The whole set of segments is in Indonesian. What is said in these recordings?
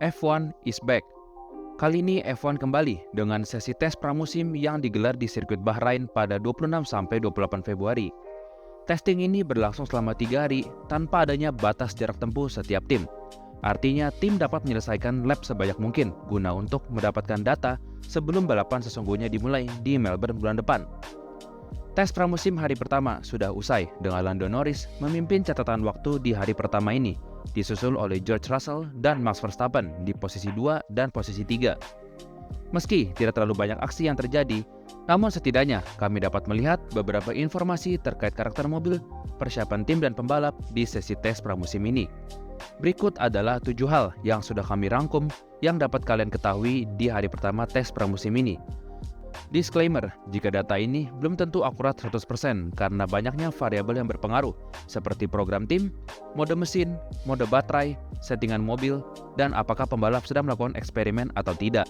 F1 is back. Kali ini F1 kembali dengan sesi tes pramusim yang digelar di sirkuit Bahrain pada 26-28 Februari. Testing ini berlangsung selama 3 hari tanpa adanya batas jarak tempuh setiap tim. Artinya tim dapat menyelesaikan lap sebanyak mungkin guna untuk mendapatkan data sebelum balapan sesungguhnya dimulai di Melbourne bulan depan. Tes pramusim hari pertama sudah usai dengan Lando Norris memimpin catatan waktu di hari pertama ini, disusul oleh George Russell dan Max Verstappen di posisi 2 dan posisi 3. Meski tidak terlalu banyak aksi yang terjadi, namun setidaknya kami dapat melihat beberapa informasi terkait karakter mobil, persiapan tim dan pembalap di sesi tes pramusim ini. Berikut adalah 7 hal yang sudah kami rangkum yang dapat kalian ketahui di hari pertama tes pramusim ini. Disclaimer, jika data ini belum tentu akurat 100% karena banyaknya variabel yang berpengaruh seperti program tim, mode mesin, mode baterai, settingan mobil, dan apakah pembalap sedang melakukan eksperimen atau tidak.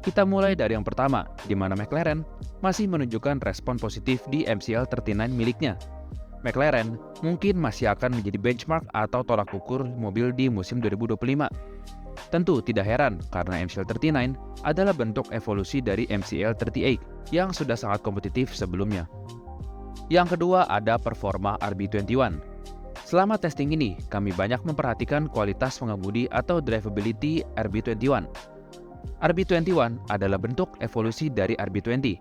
Kita mulai dari yang pertama, di mana McLaren masih menunjukkan respon positif di MCL 39 miliknya. McLaren mungkin masih akan menjadi benchmark atau tolak ukur mobil di musim 2025. Tentu tidak heran karena MCL 39 adalah bentuk evolusi dari MCL 38 yang sudah sangat kompetitif sebelumnya. Yang kedua ada performa RB21. Selama testing ini, kami banyak memperhatikan kualitas pengemudi atau drivability RB21. RB21 adalah bentuk evolusi dari RB20.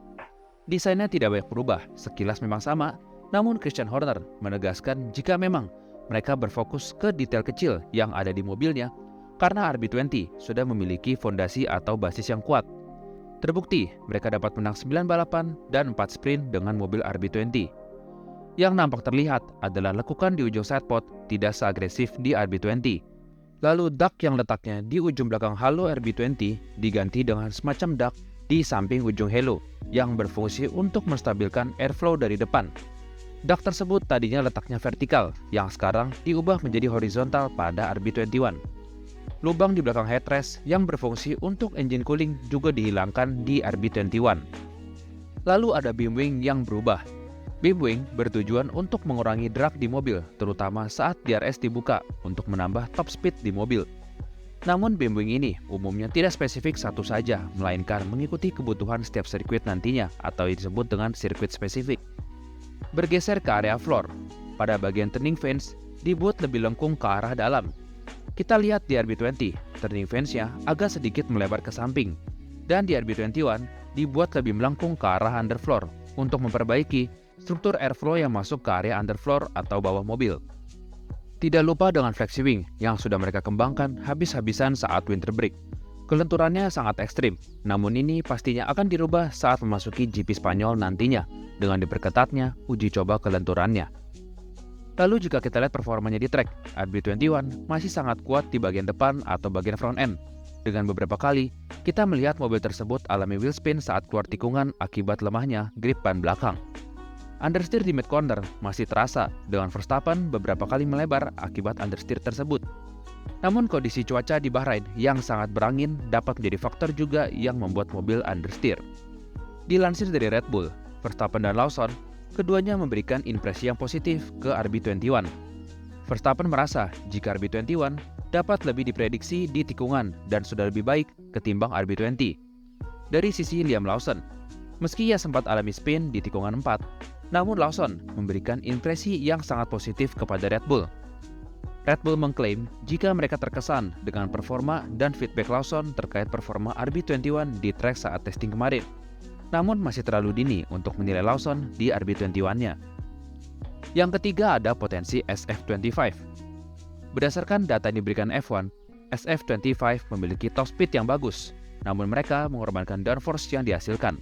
Desainnya tidak banyak berubah, sekilas memang sama, namun Christian Horner menegaskan jika memang mereka berfokus ke detail kecil yang ada di mobilnya, karena RB20 sudah memiliki fondasi atau basis yang kuat. Terbukti, mereka dapat menang 9 balapan dan 4 sprint dengan mobil RB20. Yang nampak terlihat adalah lekukan di ujung sidepod tidak seagresif di RB20. Lalu dak yang letaknya di ujung belakang halo RB20 diganti dengan semacam dak di samping ujung halo yang berfungsi untuk menstabilkan airflow dari depan. Dak tersebut tadinya letaknya vertikal, yang sekarang diubah menjadi horizontal pada RB21. Lubang di belakang headrest yang berfungsi untuk engine cooling juga dihilangkan di RB21. Lalu ada beam wing yang berubah. Beam wing bertujuan untuk mengurangi drag di mobil, terutama saat DRS dibuka untuk menambah top speed di mobil. Namun beam wing ini umumnya tidak spesifik satu saja, melainkan mengikuti kebutuhan setiap sirkuit nantinya atau disebut dengan sirkuit spesifik. Bergeser ke area floor, pada bagian turning vanes dibuat lebih lengkung ke arah dalam. Kita lihat di RB20, turning vanes-nya agak sedikit melebar ke samping, dan di RB21 dibuat lebih melengkung ke arah underfloor untuk memperbaiki struktur airflow yang masuk ke area underfloor atau bawah mobil. Tidak lupa dengan flexi wing yang sudah mereka kembangkan habis-habisan saat winter break. Kelenturannya sangat ekstrim, namun ini pastinya akan dirubah saat memasuki GP Spanyol nantinya dengan diperketatnya uji coba kelenturannya. Lalu jika kita lihat performanya di track, RB21 masih sangat kuat di bagian depan atau bagian front end. Dengan beberapa kali, kita melihat mobil tersebut alami wheel spin saat keluar tikungan akibat lemahnya grip ban belakang. Understeer di mid corner masih terasa dengan Verstappen beberapa kali melebar akibat understeer tersebut. Namun kondisi cuaca di Bahrain yang sangat berangin dapat menjadi faktor juga yang membuat mobil understeer. Dilansir dari Red Bull, Verstappen dan Lawson keduanya memberikan impresi yang positif ke RB21. Verstappen merasa jika RB21 dapat lebih diprediksi di tikungan dan sudah lebih baik ketimbang RB20. Dari sisi Liam Lawson, meski ia sempat alami spin di tikungan 4, namun Lawson memberikan impresi yang sangat positif kepada Red Bull. Red Bull mengklaim jika mereka terkesan dengan performa dan feedback Lawson terkait performa RB21 di track saat testing kemarin. Namun masih terlalu dini untuk menilai Lawson di RB21-nya. Yang ketiga ada potensi SF25. Berdasarkan data yang diberikan F1, SF25 memiliki top speed yang bagus, namun mereka mengorbankan downforce yang dihasilkan.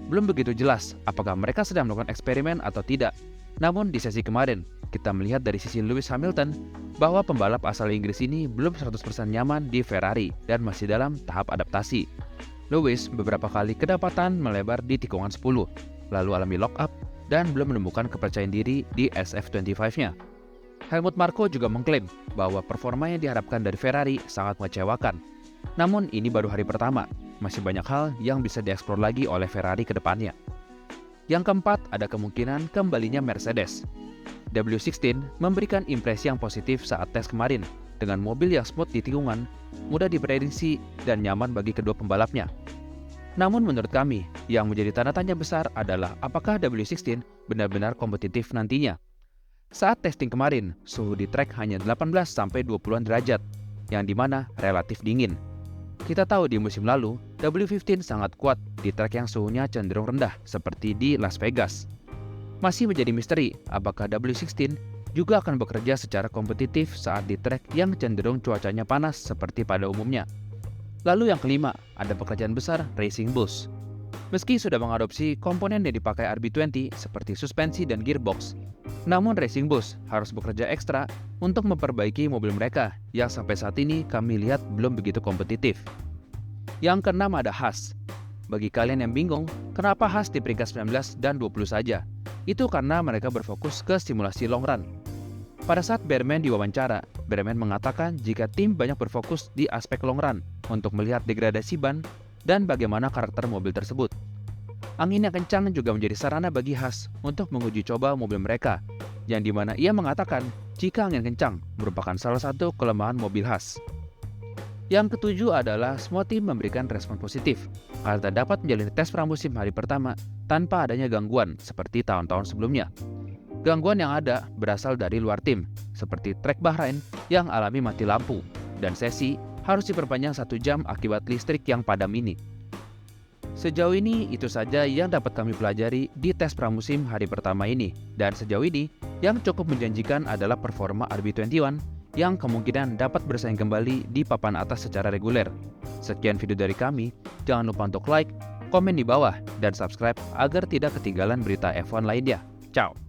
Belum begitu jelas apakah mereka sedang melakukan eksperimen atau tidak. Namun di sesi kemarin, kita melihat dari sisi Lewis Hamilton bahwa pembalap asal Inggris ini belum 100% nyaman di Ferrari dan masih dalam tahap adaptasi. Lewis beberapa kali kedapatan melebar di tikungan 10, lalu alami lock up dan belum menemukan kepercayaan diri di SF25-nya. Helmut Marko juga mengklaim bahwa performa yang diharapkan dari Ferrari sangat mengecewakan. Namun ini baru hari pertama, masih banyak hal yang bisa dieksplor lagi oleh Ferrari ke depannya. Yang keempat ada kemungkinan kembalinya Mercedes. W16 memberikan impresi yang positif saat tes kemarin, dengan mobil yang smooth di tikungan, mudah diprediksi, dan nyaman bagi kedua pembalapnya. Namun menurut kami, yang menjadi tanda tanya besar adalah apakah W16 benar-benar kompetitif nantinya. Saat testing kemarin, suhu di trek hanya 18-20 derajat, yang dimana relatif dingin. Kita tahu di musim lalu, W15 sangat kuat di trek yang suhunya cenderung rendah, seperti di Las Vegas. Masih menjadi misteri, apakah W16 juga akan bekerja secara kompetitif saat di trek yang cenderung cuacanya panas seperti pada umumnya. Lalu yang kelima, ada pekerjaan besar Racing Bulls. Meski sudah mengadopsi komponen yang dipakai RB20 seperti suspensi dan gearbox, namun Racing Bulls harus bekerja ekstra untuk memperbaiki mobil mereka yang sampai saat ini kami lihat belum begitu kompetitif. Yang keenam ada Haas. Bagi kalian yang bingung, kenapa Haas di peringkat 19 dan 20 saja? Itu karena mereka berfokus ke simulasi long run. Pada saat Bearman diwawancara, Bearman mengatakan jika tim banyak berfokus di aspek long run untuk melihat degradasi ban dan bagaimana karakter mobil tersebut. Angin yang kencang juga menjadi sarana bagi Haas untuk menguji coba mobil mereka, yang dimana ia mengatakan jika angin kencang merupakan salah satu kelemahan mobil Haas. Yang ketujuh adalah semua tim memberikan respon positif karena dapat menjalani tes pramusim hari pertama tanpa adanya gangguan seperti tahun-tahun sebelumnya. Gangguan yang ada berasal dari luar tim, seperti trek Bahrain yang alami mati lampu, dan sesi harus diperpanjang 1 jam akibat listrik yang padam ini. Sejauh ini, itu saja yang dapat kami pelajari di tes pramusim hari pertama ini. Dan sejauh ini, yang cukup menjanjikan adalah performa RB21 yang kemungkinan dapat bersaing kembali di papan atas secara reguler. Sekian video dari kami, jangan lupa untuk like, komen di bawah, dan subscribe agar tidak ketinggalan berita F1 lainnya. Ciao!